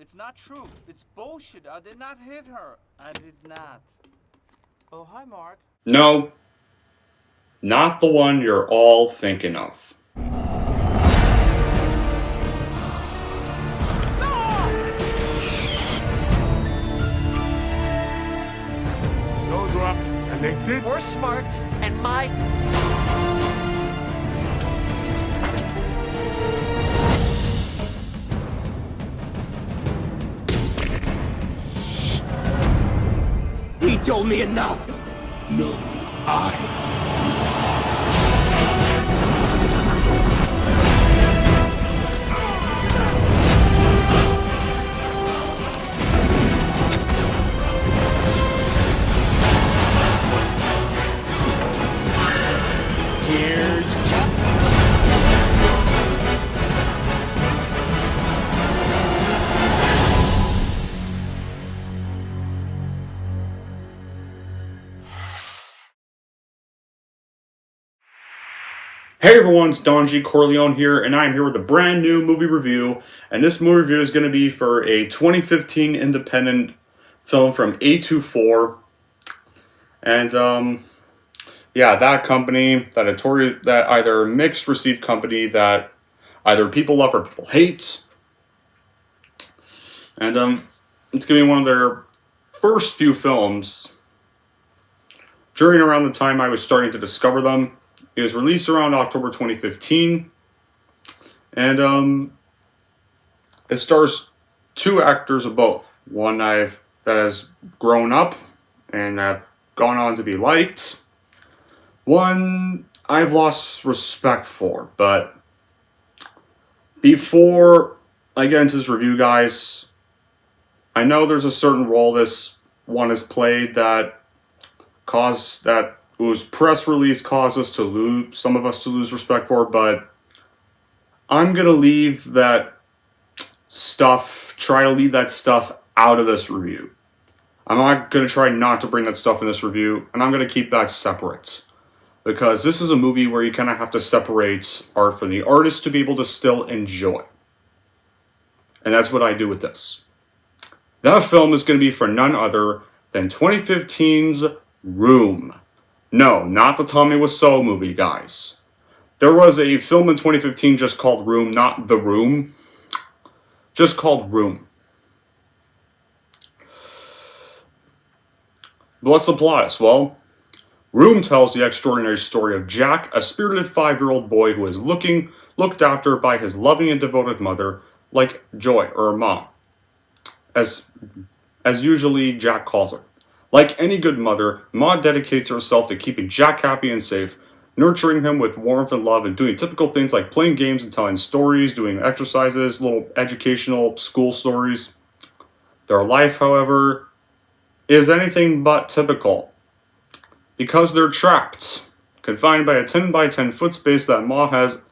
It's not true. It's bullshit. I did not hit her. I did not. Oh, hi, Mark. No, not the one you're all thinking of. Those were up, and they did. We're smart, and my... He told me enough. No, I. Here's Chuck. Hey everyone, it's Don G. Corleone here, and I'm here with a brand new movie review. And this movie review is going to be for a 2015 independent film from A24. And, yeah, that company, that either mixed received company that either people love or people hate. And, it's going to be one of their first few films during around the time I was starting to discover them. It was released around October 2015, and it stars two actors of both. One that has grown up and have gone on to be liked. One I've lost respect for, but before I get into this review, guys, I know there's a certain role this one has played whose press release caused some of us to lose respect for, but I'm going to leave that stuff, try to leave that stuff out of this review. I'm not going to try not to bring that stuff in this review, and I'm going to keep that separate. Because this is a movie where you kind of have to separate art from the artist to be able to still enjoy. And that's what I do with this. That film is going to be for none other than 2015's Room. No, not the Tommy Wiseu movie, guys. There was a film in 2015 just called Room, not The Room. Just called Room. What's the plot? Well, Room tells the extraordinary story of Jack, a spirited 5-year-old boy who is looked after by his loving and devoted mother, like Joy, or Mom, as usually Jack calls her. Like any good mother, Ma dedicates herself to keeping Jack happy and safe, nurturing him with warmth and love, and doing typical things like playing games and telling stories, doing exercises, little educational school stories. Their life, however, is anything but typical, because they're trapped, confined by a 10 by 10 foot space that Ma has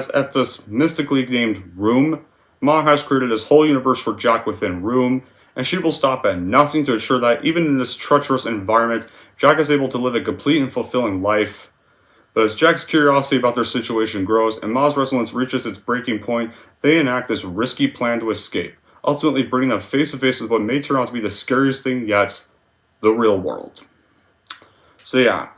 at this mystically named Room. Ma has created this whole universe for Jack within Room, and she will stop at nothing to ensure that even in this treacherous environment, Jack is able to live a complete and fulfilling life. But as Jack's curiosity about their situation grows and Ma's resilience reaches its breaking point, they enact this risky plan to escape, ultimately bringing them face to face with what may turn out to be the scariest thing yet, the real world. So yeah.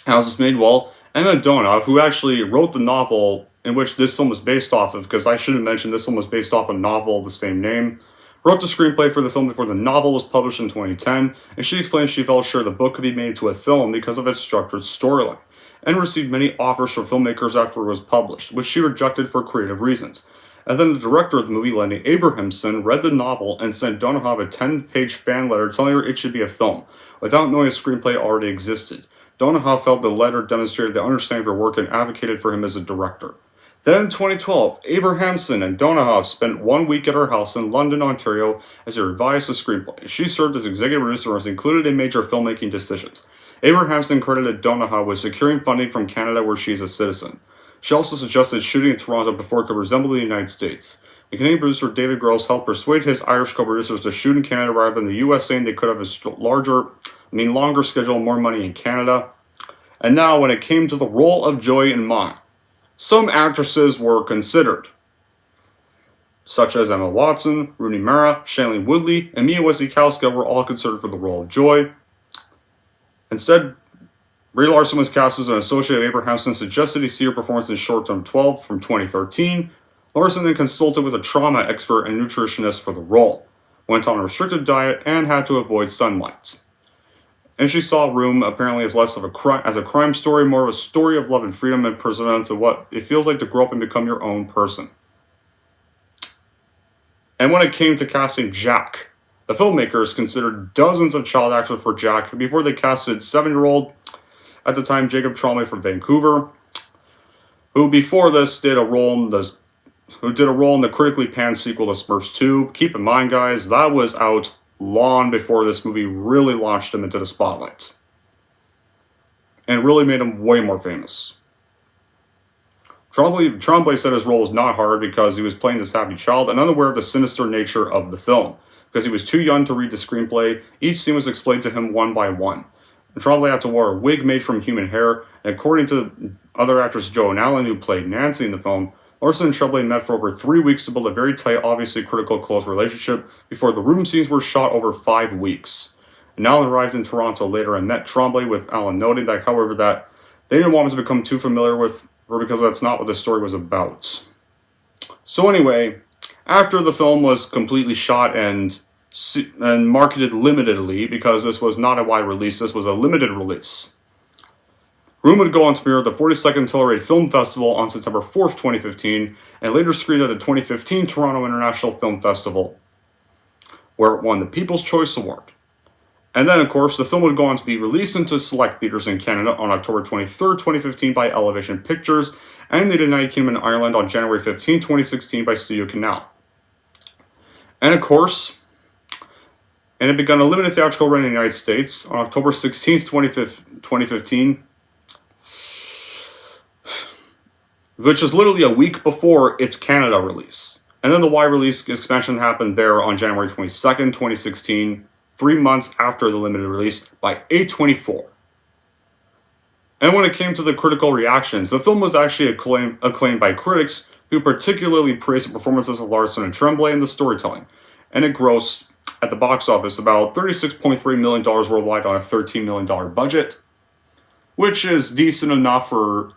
How's this made? Well, Emma Donoff, who actually wrote the novel in which this film was based off of, because I should have mentioned this film was based off a novel of the same name, wrote the screenplay for the film before the novel was published in 2010, and she explained she felt sure the book could be made into a film because of its structured storyline, and received many offers from filmmakers after it was published, which she rejected for creative reasons. And then the director of the movie, Lenny Abrahamson, read the novel and sent Donohoff a 10-page fan letter telling her it should be a film, without knowing a screenplay already existed. Donohoff felt the letter demonstrated the understanding of her work and advocated for him as a director. Then in 2012, Abrahamson and Donohoff spent 1 week at her house in London, Ontario, as they revised the screenplay. She served as executive producer and was included in major filmmaking decisions. Abrahamson credited Donohoff with securing funding from Canada, where she is a citizen. She also suggested shooting in Toronto before it could resemble the United States. The Canadian producer David Gross helped persuade his Irish co-producers to shoot in Canada rather than the US, saying they could have a longer schedule and more money in Canada. And now, when it came to the role of Joy and Ma, some actresses were considered. such as Emma Watson, Rooney Mara, Shailene Woodley, and Mia Wasikowska were all considered for the role of Joy. Instead, Brie Larson was cast as an associate of Abrahamson, suggested he see her performance in Short Term 12 from 2013. Larson then consulted with a trauma expert and nutritionist for the role, went on a restricted diet, and had to avoid sunlight. And she saw Room apparently as less of a crime story, more of a story of love and freedom, and presents of what it feels like to grow up and become your own person. And when it came to casting Jack, the filmmakers considered dozens of child actors for Jack before they casted 7-year-old, at the time, Jacob Tremblay from Vancouver, who before this did a role in the critically panned sequel to Smurfs 2. Keep in mind, guys, that was out long before this movie really launched him into the spotlight. And really made him way more famous. Tremblay said his role was not hard because he was playing this happy child and unaware of the sinister nature of the film. Because he was too young to read the screenplay, each scene was explained to him one by one. Tremblay had to wear a wig made from human hair, and according to other actress Joan Allen, who played Nancy in the film, Larson and Tremblay met for over 3 weeks to build a very tight, obviously critical, close relationship before the room scenes were shot over 5 weeks. And Allen arrived in Toronto later and met Tremblay, with Allen noting that, however, that they didn't want him to become too familiar with her because that's not what the story was about. So anyway, after the film was completely shot and marketed limitedly, because this was not a wide release, this was a limited release. Room would go on to premiere at the 42nd Telluride Film Festival on September 4th, 2015, and later screened at the 2015 Toronto International Film Festival, where it won the People's Choice Award. And then, of course, the film would go on to be released into select theaters in Canada on October 23rd, 2015 by Elevation Pictures, and the United Kingdom and Ireland on January 15, 2016 by Studio Canal. And of course, and it began a limited theatrical run in the United States on October 16th, 2015, which is literally a week before its Canada release. And then the wide release expansion happened there on January 22nd, 2016, 3 months after the limited release, by A24. And when it came to the critical reactions, the film was actually acclaimed by critics, who particularly praised the performances of Larson and Tremblay and the storytelling, and it grossed at the box office about $36.3 million worldwide on a $13 million budget, which is decent enough for,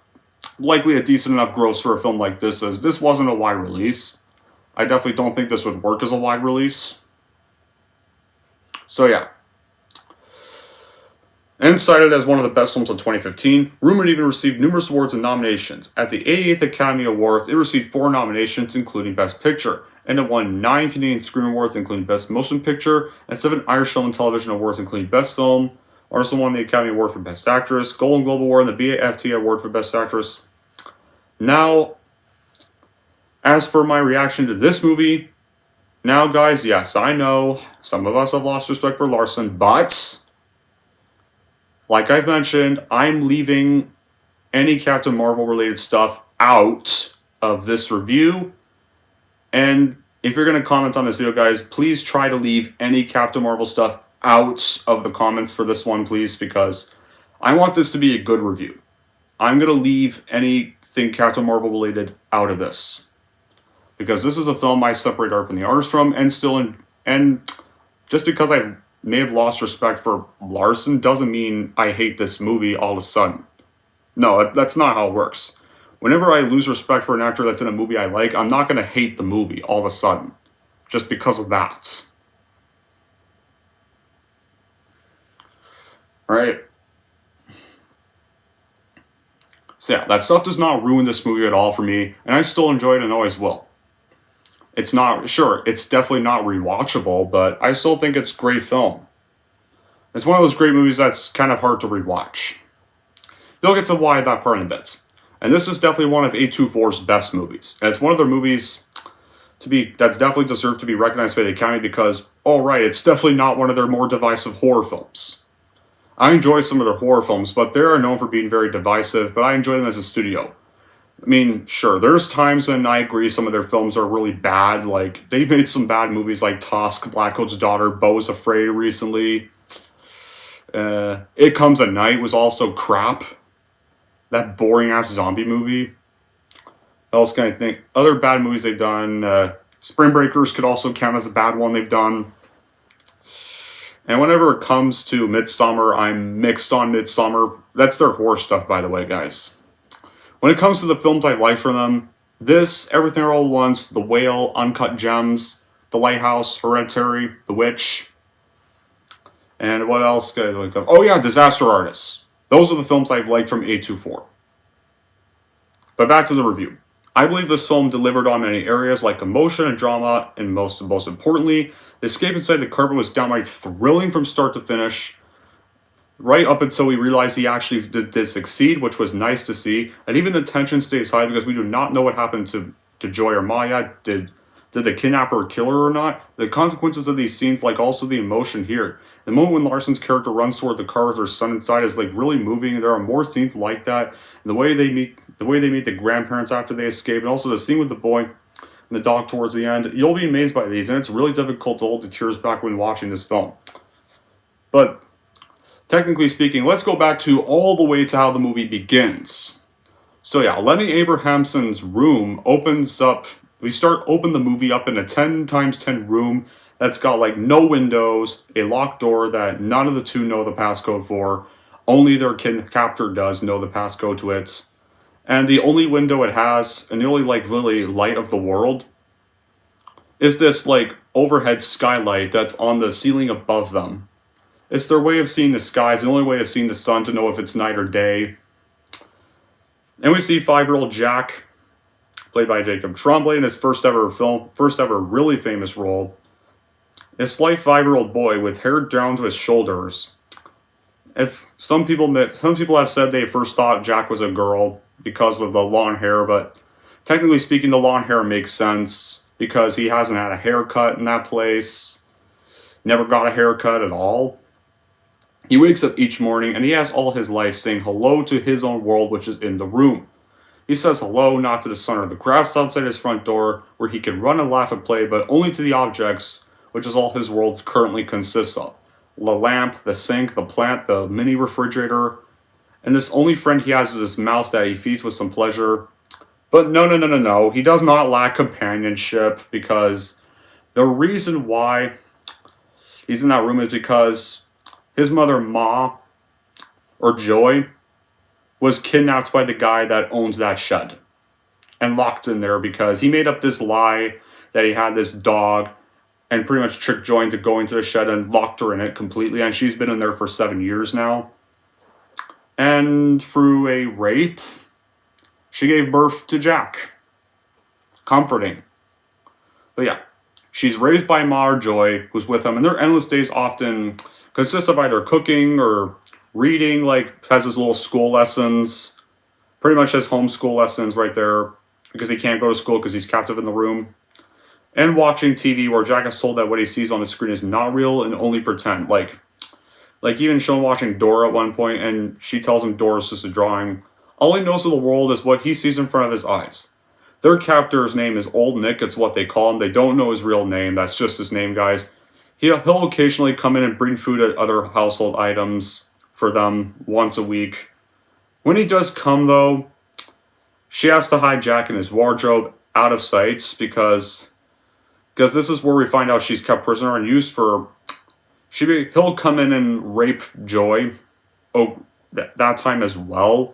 likely a decent enough gross for a film like this, as this wasn't a wide release. I definitely don't think this would work as a wide release. So yeah. And cited as one of the best films of 2015, Room had even received numerous awards and nominations. At the 88th Academy Awards, it received 4 nominations, including Best Picture, and it won 9 Canadian Screen Awards, including Best Motion Picture, and 7 Irish Film and Television Awards, including Best Film. Also won the Academy Award for Best Actress, Golden Globe Award, and the BAFTA Award for Best Actress. Now, as for my reaction to this movie, now guys, yes, I know some of us have lost respect for Larson, but like I've mentioned, I'm leaving any Captain Marvel related stuff out of this review. And if you're going to comment on this video, guys, please try to leave any Captain Marvel stuff out of the comments for this one, please, because I want this to be a good review. I'm going to leave anything Captain Marvel related out of this, because this is a film I separate art from the artist from, and just because I may have lost respect for Larson doesn't mean I hate this movie all of a sudden. No, that's not how it works. Whenever I lose respect for an actor that's in a movie I like, I'm not going to hate the movie all of a sudden, just because of that. Alright? So yeah, that stuff does not ruin this movie at all for me, and I still enjoy it and always will. It's not, sure, it's definitely not rewatchable, but I still think it's a great film. It's one of those great movies that's kind of hard to rewatch. You'll get to why that part in a bit. And this is definitely one of A24's best movies. And it's one of their movies that's definitely deserved to be recognized by the Academy because, alright, it's definitely not one of their more divisive horror films. I enjoy some of their horror films, but they are known for being very divisive, but I enjoy them as a studio. I mean, sure, there's times when I agree some of their films are really bad, like, they made some bad movies like Tusk, Blackcoat's Daughter, Beau's Afraid recently. It Comes at Night was also crap. That boring-ass zombie movie. What else can I think? Other bad movies they've done, Spring Breakers could also count as a bad one they've done. And whenever it comes to Midsommar, I'm mixed on Midsommar. That's their horror stuff, by the way, guys. When it comes to the films I like from them, this, Everything All at Once, The Whale, Uncut Gems, The Lighthouse, Hereditary, The Witch, and what else could I look up? Oh yeah, Disaster Artist. Those are the films I've liked from A24. But back to the review. I believe this film delivered on many areas like emotion and drama, and most importantly, the escape inside the carpet was downright thrilling from start to finish, right up until we realized he actually did succeed, which was nice to see, and even the tension stays high because we do not know what happened to Joy or Maya. Did the kidnapper kill her or not? The consequences of these scenes, like also the emotion here. The moment when Larson's character runs toward the car with her son inside is like really moving. There are more scenes like that. And the way they meet the grandparents after they escape, and also the scene with the boy and the dog towards the end. You'll be amazed by these, and it's really difficult to hold the tears back when watching this film. But technically speaking, let's go back to all the way to how the movie begins. So yeah, Lenny Abrahamson's room opens up. We open the movie up in a 10x10 room that's got like no windows, a locked door that none of the two know the passcode for. Only their captor does know the passcode to it. And the only window it has, and the only like really light of the world, is this like overhead skylight that's on the ceiling above them. It's their way of seeing the skies, the only way of seeing the sun to know if it's night or day. And we see 5-year-old Jack, played by Jacob Tremblay, in his first ever really famous role. A slight 5-year-old boy with hair down to his shoulders. If some people have said they first thought Jack was a girl because of the long hair, but technically speaking, the long hair makes sense because he hasn't had a haircut in that place. Never got a haircut at all. He wakes up each morning and he has all his life saying hello to his own world, which is in the room. He says hello not to the sun or the grass outside his front door, where he can run and laugh and play, but only to the objects, which is all his world currently consists of. The lamp, the sink, the plant, the mini refrigerator, and this only friend he has is this mouse that he feeds with some pleasure. But no, he does not lack companionship, because the reason why he's in that room is because his mother, Ma, or Joy, was kidnapped by the guy that owns that shed and locked in there because he made up this lie that he had this dog and pretty much tricked Joy into going to the shed and locked her in it completely, and she's been in there for 7 years now. And through a rape, she gave birth to Jack. Comforting. But yeah, she's raised by Ma or Joy, who's with him, and their endless days often consist of either cooking or reading, like has his little school lessons. Pretty much has homeschool lessons right there, because he can't go to school because he's captive in the room. And watching TV, where Jack is told that what he sees on the screen is not real and only pretend. Like even shown watching Dora at one point, and she tells him Dora's just a drawing. All he knows of the world is what he sees in front of his eyes. Their captor's name is Old Nick, it's what they call him. They don't know his real name, that's just his name, guys. He'll occasionally come in and bring food and other household items for them once a week. When he does come, though, she has to hide Jack in his wardrobe out of sight, because this is where we find out she's kept prisoner and used for... He'll come in and rape Joy that time as well,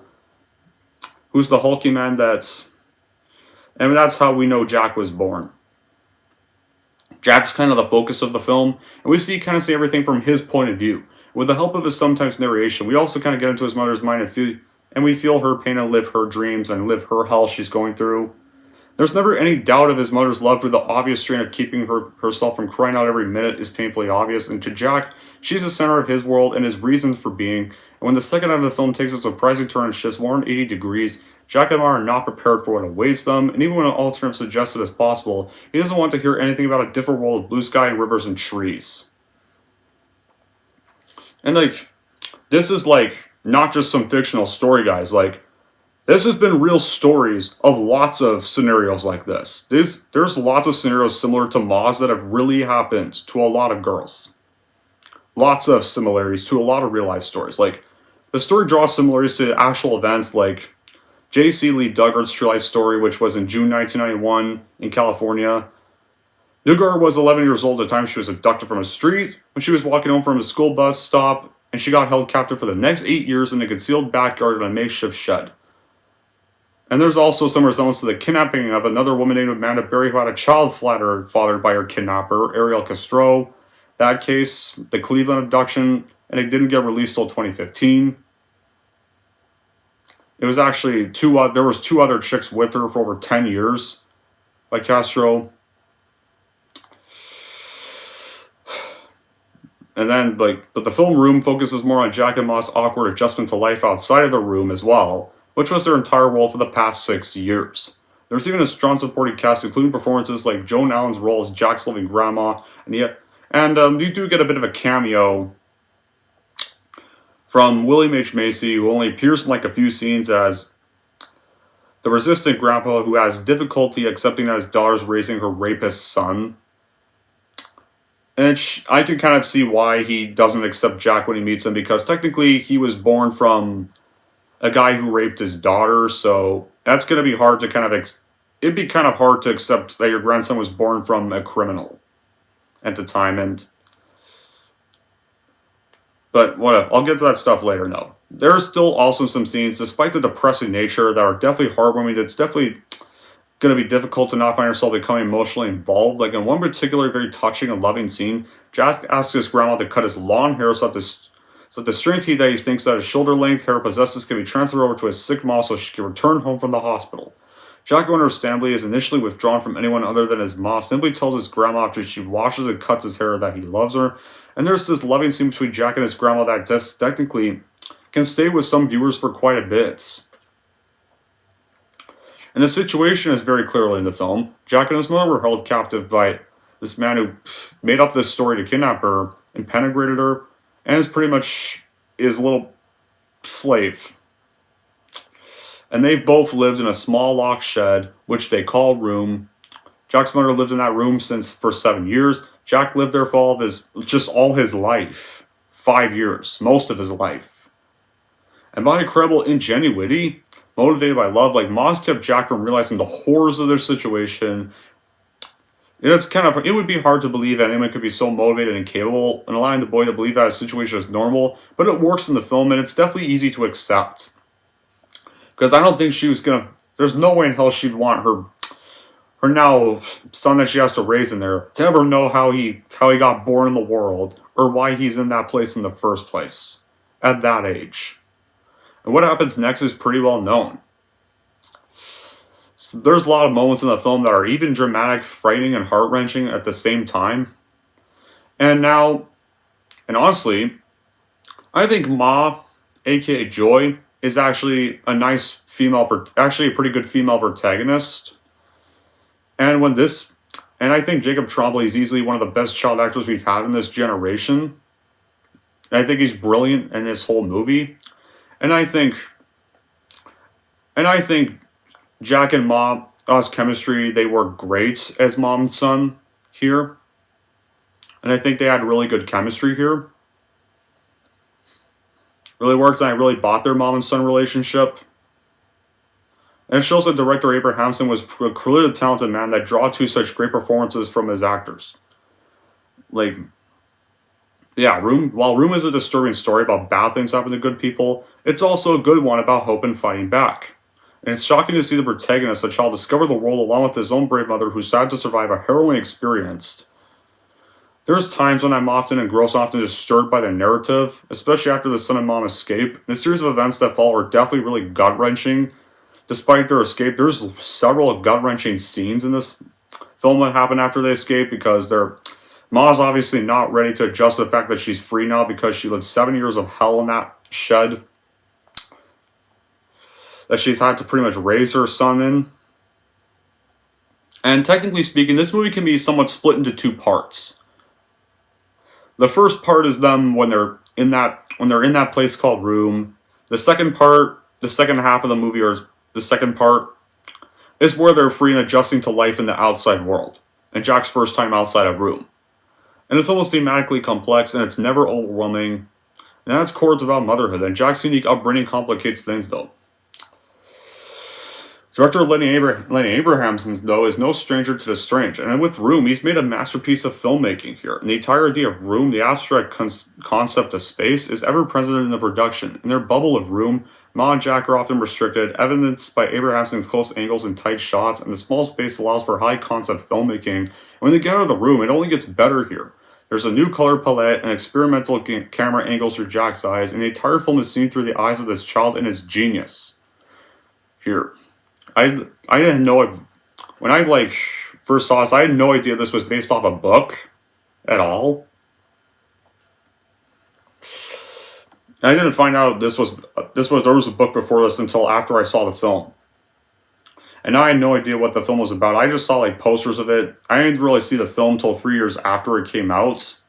who's the hulky man and that's how we know Jack was born. Jack's kind of the focus of the film, and we kind of see everything from his point of view. With the help of his sometimes narration, we also kind of get into his mother's mind and we feel her pain and live her dreams and live her hell she's going through. There's never any doubt of his mother's love for the obvious strain of keeping herself from crying out every minute is painfully obvious, and to Jack, she's the center of his world and his reasons for being, and when the second half of the film takes a surprising turn and shifts 180 degrees, Jack and Ma are not prepared for what awaits them, and even when an alternative suggested as possible, he doesn't want to hear anything about a different world of blue sky and rivers and trees. And this is not just some fictional story, guys, this has been real stories of lots of scenarios like this. There's lots of scenarios similar to Ma's that have really happened to a lot of girls. Lots of similarities to a lot of real life stories. The story draws similarities to actual events like J.C. Lee Duggar's true life story, which was in June 1991 in California. New girl was 11 years old at the time she was abducted from a street when she was walking home from a school bus stop, and she got held captive for the next 8 years in a concealed backyard in a makeshift shed. And there's also some resemblance to the kidnapping of another woman named Amanda Berry who had a child fathered by her kidnapper, Ariel Castro. That case, the Cleveland abduction, and it didn't get released till 2015. It was actually there was 2 other chicks with her for over 10 years by Castro. And then, but the film Room focuses more on Jack and Ma's awkward adjustment to life outside of the room as well, which was their entire role for the past 6 years. There's even a strong supporting cast, including performances like Joan Allen's role as Jack's living grandma, and you do get a bit of a cameo from William H. Macy, who only appears in like a few scenes as the resistant grandpa who has difficulty accepting that his daughter's raising her rapist son. And I can kind of see why he doesn't accept Jack when he meets him, because technically he was born from a guy who raped his daughter, so that's going to be hard to it'd be kind of hard to accept that your grandson was born from a criminal at the time, but whatever, I'll get to that stuff later, no. There are still also some scenes, despite the depressing nature, that are definitely heartwarming. It's definitely going to be difficult to not find yourself becoming emotionally involved. Like in one particular very touching and loving scene, Jack asks his grandma to cut his long hair so that the strength that he thinks that his shoulder-length hair possesses can be transferred over to his sick mom so she can return home from the hospital. Jack, understandably, is initially withdrawn from anyone other than his mom, simply tells his grandma after she washes and cuts his hair that he loves her. And there's this loving scene between Jack and his grandma that technically can stay with some viewers for quite a bit. And the situation is very clearly in the film. Jack and his mother were held captive by this man who made up this story to kidnap her, impregnated her, and is pretty much his little slave. And they've both lived in a small locked shed, which they call Room. Jack's mother lived in that room for 7 years. Jack lived there for all his life. 5 years, most of his life. And by incredible ingenuity, motivated by love, like Moz kept Jack from realizing the horrors of their situation. It would be hard to believe that anyone could be so motivated and capable, and allowing the boy to believe that his situation is normal, but it works in the film, and it's definitely easy to accept. Because I don't think there's no way in hell she'd want her now son that she has to raise in there to ever know how he got born in the world, or why he's in that place in the first place, at that age. And what happens next is pretty well known. So there's a lot of moments in the film that are even dramatic, frightening, and heart-wrenching at the same time. And honestly, I think Ma, aka Joy, is actually a pretty good female protagonist. And I think Jacob Tremblay is easily one of the best child actors we've had in this generation. And I think he's brilliant in this whole movie. And I think Jack and Ma's chemistry, they work great as mom and son here. And I think they had really good chemistry here. Really worked, and I really bought their mom and son relationship. And it shows that director Abrahamson was clearly a talented man that draw to such great performances from his actors. While Room is a disturbing story about bad things happening to good people, it's also a good one about hope and fighting back. And it's shocking to see the protagonist, a child, discover the world along with his own brave mother who's had to survive a harrowing experience. There's times when I'm often disturbed by the narrative, especially after the son and mom escape. The series of events that follow are definitely really gut-wrenching. Despite their escape, there's several gut-wrenching scenes in this film that happen after they escape, because Ma's obviously not ready to adjust to the fact that she's free now because she lived 7 years of hell in that shed that she's had to pretty much raise her son in. And technically speaking, this movie can be somewhat split into 2 parts. The first part is them when they're in that place called Room. The second half of the movie, or the second part, is where they're free and adjusting to life in the outside world, and Jack's first time outside of Room. And the film is thematically complex, and it's never overwhelming, and that's chords about motherhood, and Jack's unique upbringing complicates things though. Director Lenny Abrahamson, though, is no stranger to the strange, and with Room, he's made a masterpiece of filmmaking here. And the entire idea of Room, the abstract concept of space, is ever present in the production. In their bubble of Room, Ma and Jack are often restricted, evidenced by Abrahamson's close angles and tight shots, and the small space allows for high-concept filmmaking. And when they get out of the room, it only gets better here. There's a new color palette and experimental camera angles through Jack's eyes, and the entire film is seen through the eyes of this child and his genius. Here. I didn't know when I first saw this. I had no idea this was based off a book at all. I didn't find out there was a book before this until after I saw the film, and I had no idea what the film was about. I just saw posters of it. I didn't really see the film until 3 years after it came out.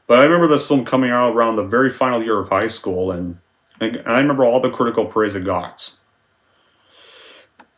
But I remember this film coming out around the very final year of high school, and I remember all the critical praise it got.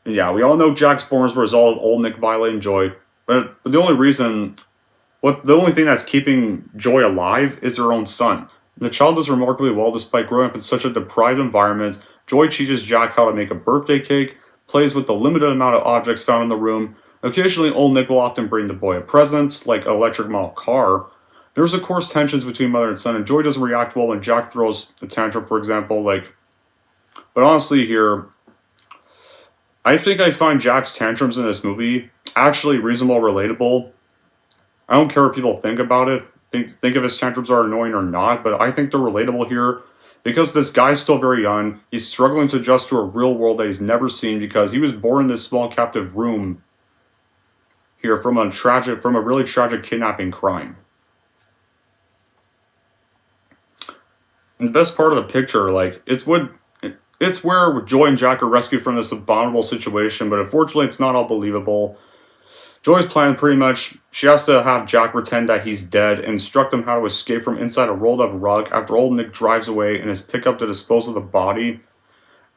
Yeah, we all know Jack's born as a result of old Nick violating Joy, but the only thing that's keeping Joy alive is her own son. The child does remarkably well despite growing up in such a deprived environment. Joy teaches Jack how to make a birthday cake, plays with the limited amount of objects found in the room. Occasionally, old Nick will often bring the boy a present, like an electric model car. There's of course tensions between mother and son, and Joy doesn't react well when Jack throws a tantrum, for example, But honestly here, I think I find Jack's tantrums in this movie actually reasonable, relatable. I don't care what people think about it. Think if his tantrums are annoying or not, but I think they're relatable here. Because this guy's still very young, he's struggling to adjust to a real world that he's never seen because he was born in this small captive room here from a really tragic kidnapping crime. And the best part of the picture, it's where Joy and Jack are rescued from this abominable situation, but unfortunately it's not all believable. Joy's plan pretty much, she has to have Jack pretend that he's dead and instruct him how to escape from inside a rolled up rug after old Nick drives away in his pickup to dispose of the body.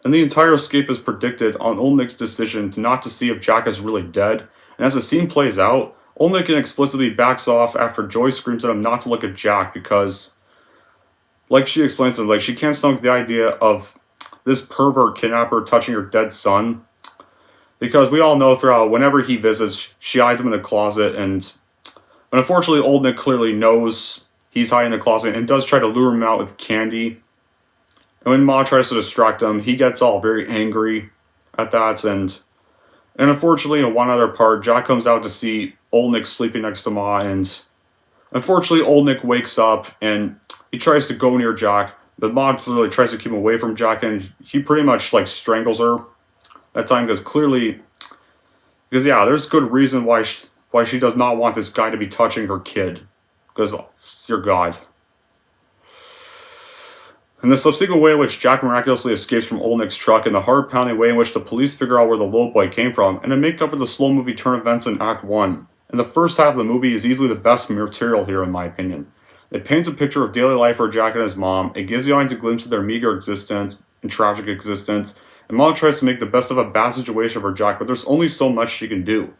And the entire escape is predicted on old Nick's decision not to see if Jack is really dead. And as the scene plays out, old Nick explicitly backs off after Joy screams at him not to look at Jack because, like she explains to him, she can't stomach the idea of this pervert kidnapper touching her dead son. Because we all know throughout, whenever he visits, she hides him in the closet, and unfortunately old Nick clearly knows he's hiding in the closet and does try to lure him out with candy. And when Ma tries to distract him, he gets all very angry at that, and unfortunately in one other part, Jack comes out to see old Nick sleeping next to Ma, and unfortunately old Nick wakes up, and he tries to go near Jack, but Ma really tries to keep him away from Jack, and he pretty much strangles her that time because there's good reason why she does not want this guy to be touching her kid. Because, dear God. And the subsequent way in which Jack miraculously escapes from old Nick's truck and the heart-pounding way in which the police figure out where the little boy came from, and to make up for the slow movie turn events in Act 1. And the first half of the movie is easily the best material here in my opinion. It paints a picture of daily life for Jack and his mom, it gives the audience a glimpse of their meager existence and tragic existence, and Mom tries to make the best of a bad situation for Jack, but there's only so much she can do.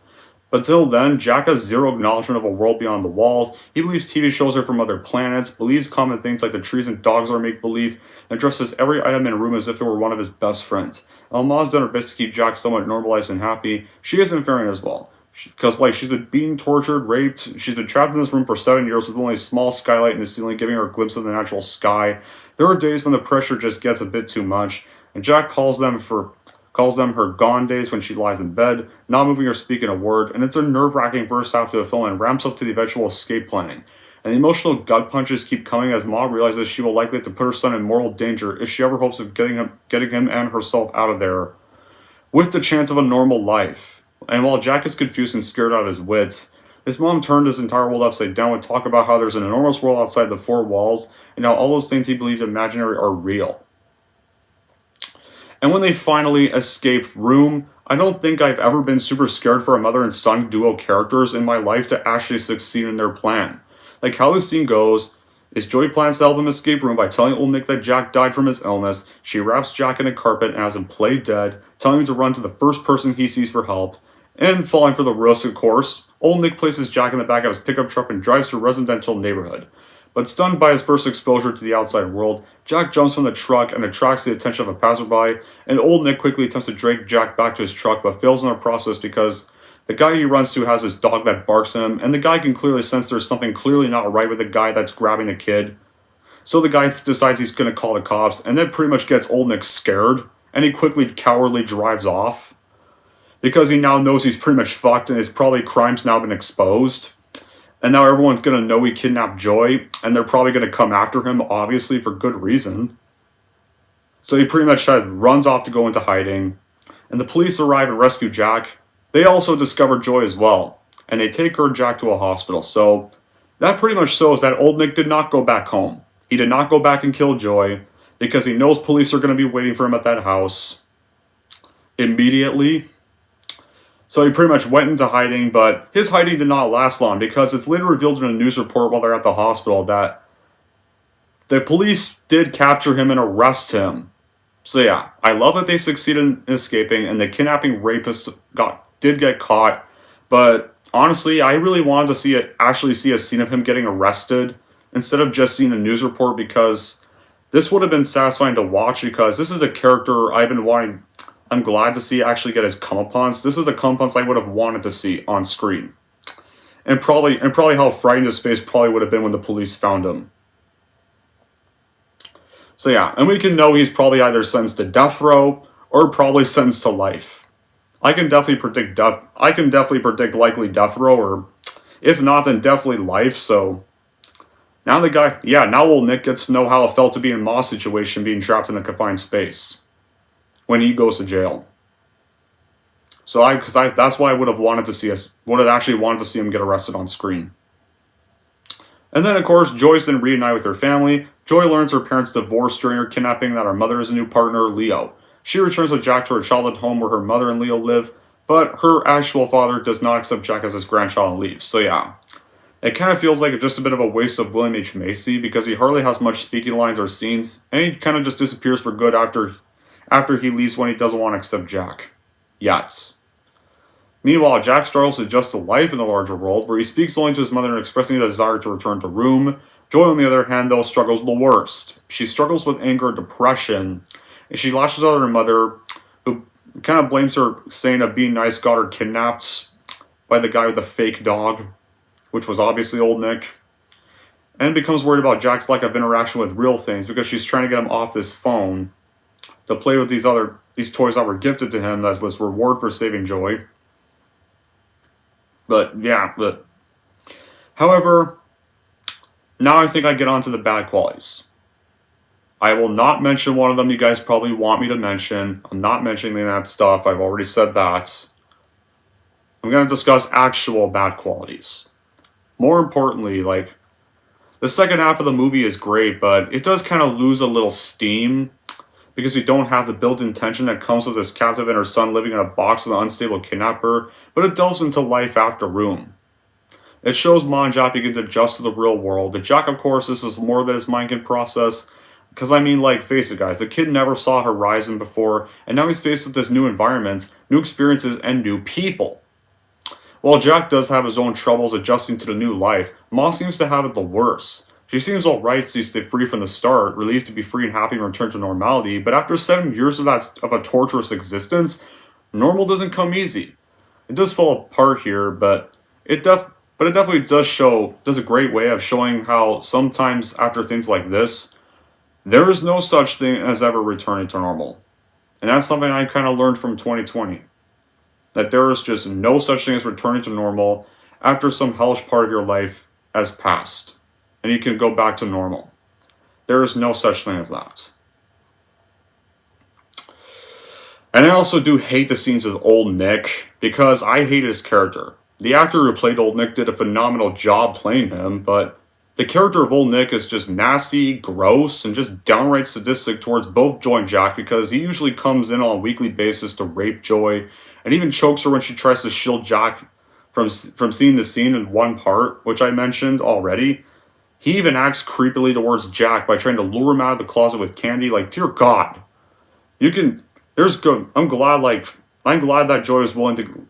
But till then, Jack has zero acknowledgement of a world beyond the walls. He believes TV shows are from other planets, believes common things like the trees and dogs are make-believe, and addresses every item in a room as if it were one of his best friends. While Ma's done her best to keep Jack somewhat normalized and happy, she isn't faring as well. Because, she's been beaten, tortured, raped, she's been trapped in this room for 7 years with only a small skylight in the ceiling giving her a glimpse of the natural sky. There are days when the pressure just gets a bit too much, and Jack calls them her gone days when she lies in bed, not moving or speaking a word, and it's a nerve-wracking first half to the film and ramps up to the eventual escape planning. And the emotional gut punches keep coming as Ma realizes she will likely have to put her son in mortal danger if she ever hopes of getting him and herself out of there with the chance of a normal life. And while Jack is confused and scared out of his wits, his mom turned his entire world upside down and talk about how there's an enormous world outside the four walls and how all those things he believes imaginary are real. And when they finally escape Room, I don't think I've ever been super scared for a mother and son duo characters in my life to actually succeed in their plan. How the scene goes is Joy plans to help him escape Room by telling old Nick that Jack died from his illness. She wraps Jack in a carpet and has him play dead, telling him to run to the first person he sees for help. And falling for the risk, of course, old Nick places Jack in the back of his pickup truck and drives to a residential neighborhood. But stunned by his first exposure to the outside world, Jack jumps from the truck and attracts the attention of a passerby, and Old Nick quickly attempts to drag Jack back to his truck but fails in the process because the guy he runs to has his dog that barks at him, and the guy can clearly sense there's something clearly not right with the guy that's grabbing the kid. So the guy decides he's going to call the cops, and then pretty much gets Old Nick scared, and he quickly cowardly drives off. Because he now knows he's pretty much fucked and his probably crime's now been exposed. And now everyone's going to know he kidnapped Joy, and they're probably going to come after him, obviously, for good reason. So he pretty much runs off to go into hiding, and the police arrive and rescue Jack. They also discover Joy as well, and they take her and Jack to a hospital. So that pretty much shows that Old Nick did not go back home. He did not go back and kill Joy, because he knows police are going to be waiting for him at that house immediately. So he pretty much went into hiding, but his hiding did not last long because it's later revealed in a news report while they're at the hospital that the police did capture him and arrest him. So yeah, I love that they succeeded in escaping and the kidnapping rapist did get caught, but honestly, I really wanted to actually see a scene of him getting arrested instead of just seeing a news report, because this would have been satisfying to watch because this is a character I've been wanting. I'm glad to see actually get his comeuppance. This is a comeuppance I would have wanted to see on screen. And probably how frightened his face probably would have been when the police found him. So yeah, and we can know he's probably either sentenced to death row or probably sentenced to life. I can definitely predict death. I can definitely predict likely death row, or if not, then definitely life. So now now Old Nick gets to know how it felt to be in Moss' situation, being trapped in a confined space when he goes to jail. So that's why I would have actually wanted to see him get arrested on screen. And then of course Joy's then reunite with her family. Joy learns her parents divorced during her kidnapping, that her mother has a new partner, Leo. She returns with Jack to her childhood home where her mother and Leo live, but her actual father does not accept Jack as his grandchild and leaves. So yeah, it kind of feels like just a bit of a waste of William H. Macy, because he hardly has much speaking lines or scenes, and he kind of just disappears for good after he leaves when he doesn't want to accept Jack. Yet. Meanwhile, Jack struggles to adjust to life in the larger world, where he speaks only to his mother and expressing a desire to return to Rome. Joy, on the other hand, though, struggles the worst. She struggles with anger and depression, and she lashes out at her mother, who kind of blames her, saying that being nice got her kidnapped by the guy with the fake dog, which was obviously Old Nick, and becomes worried about Jack's lack of interaction with real things because she's trying to get him off this phone to play with these toys that were gifted to him as this reward for saving Joy. However, now I think I get on to the bad qualities. I will not mention one of them you guys probably want me to mention. I'm not mentioning that stuff. I've already said that. I'm going to discuss actual bad qualities. More importantly, the second half of the movie is great, but it does kind of lose a little steam because we don't have the built-in tension that comes with this captive and her son living in a box with an unstable kidnapper, but it delves into life after Room. It shows Ma and Jack begin to adjust to the real world. The Jack, of course, this is more than his mind can process, because face it guys, the kid never saw Horizon before, and now he's faced with this new environments, new experiences, and new people. While Jack does have his own troubles adjusting to the new life, Ma seems to have it the worst. She seems alright to stay free from the start, relieved to be free and happy and return to normality, but after 7 years of a torturous existence, normal doesn't come easy. It does fall apart here, but it definitely does a great way of showing how sometimes after things like this, there is no such thing as ever returning to normal. And that's something I kind of learned from 2020. That there is just no such thing as returning to normal after some hellish part of your life has passed. And you can go back to normal. There is no such thing as that. And I also do hate the scenes with Old Nick, because I hate his character. The actor who played Old Nick did a phenomenal job playing him, but the character of Old Nick is just nasty, gross, and just downright sadistic towards both Joy and Jack, because he usually comes in on a weekly basis to rape Joy, and even chokes her when she tries to shield Jack from seeing the scene in one part, which I mentioned already. He even acts creepily towards Jack by trying to lure him out of the closet with candy. Dear God, I'm glad that Joy was willing to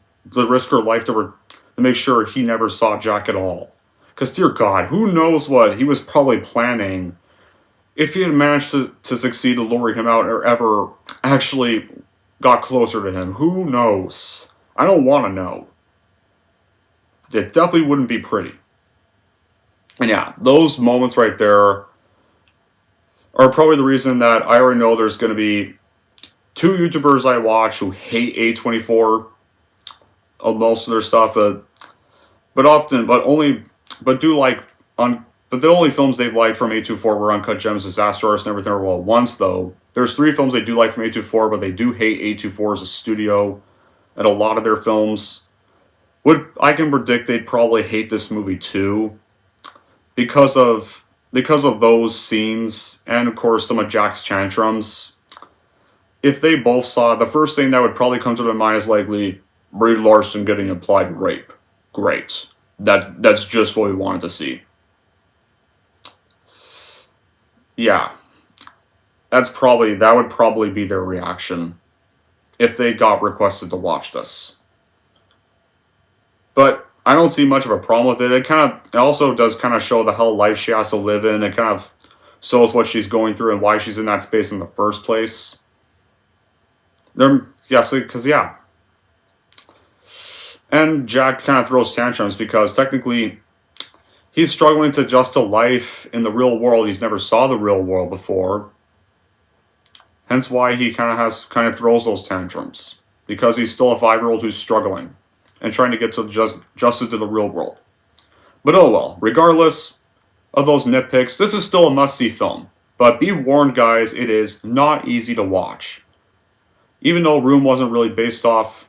risk her life to make sure he never saw Jack at all. Because, dear God, who knows what he was probably planning if he had managed to succeed to lure him out or ever actually got closer to him. Who knows? I don't want to know. It definitely wouldn't be pretty. And yeah, those moments right there are probably the reason that I already know there's going to be 2 YouTubers I watch who hate A24 of most of their stuff, but the only films they've liked from A24 were Uncut Gems, Disaster Artist, and Everything All at Once, though. There's 3 films they do like from A24, but they do hate A24 as a studio and a lot of their films. I can predict they'd probably hate this movie too, because of those scenes, and of course some of Jack's tantrums. If they both saw it, the first thing that would probably come to their mind is likely Brie Larson getting implied rape. Great. That's just what we wanted to see. Yeah. That would probably be their reaction if they got requested to watch this. But I don't see much of a problem with it. It also does kind of show the hell life she has to live in. It kind of shows what she's going through and why she's in that space in the first place. And Jack kind of throws tantrums because technically he's struggling to adjust to life in the real world. He's never saw the real world before. Hence why he kind of throws those tantrums. Because he's still a 5-year-old who's struggling and trying to get to adjusted to the real world. But oh well, regardless of those nitpicks, this is still a must-see film. But be warned, guys, it is not easy to watch. Even though Room wasn't really based off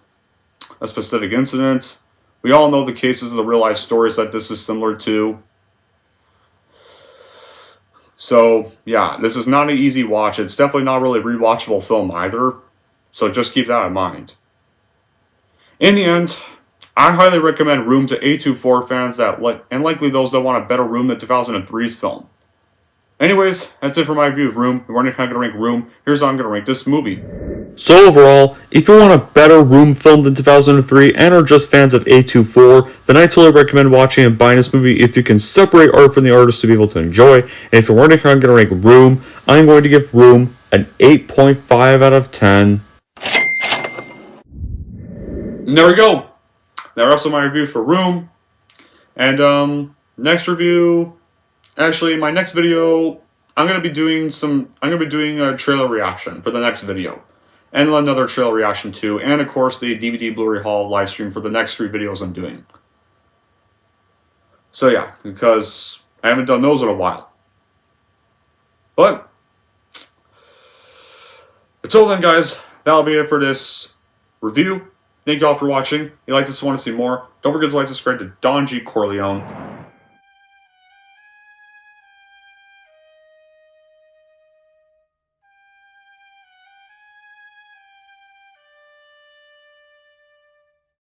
a specific incident, we all know the cases of the real-life stories that this is similar to. So, yeah, this is not an easy watch. It's definitely not really a rewatchable film either. So just keep that in mind. In the end, I highly recommend Room to A24 fans and likely those that want a better Room than 2003's film. Anyways, that's it for my review of Room. We're not going to rank Room. Here's how I'm going to rank this movie. So overall, if you want a better Room film than 2003 and are just fans of A24, then I totally recommend watching and buying this movie if you can separate art from the artist to be able to enjoy. And if you're wondering how I'm going to rank Room, I'm going to give Room an 8.5 out of 10. And there we go. That wraps up my review for Room. And next review, actually my next video, I'm going to be doing a trailer reaction for the next video. And another trailer reaction too, and of course the DVD Blu-ray haul live stream for the next 3 videos I'm doing. So yeah, because I haven't done those in a while. But until then, guys, that'll be it for this review. Thank you all for watching. If you like this and want to see more, don't forget to like and subscribe to Don G. Corleone.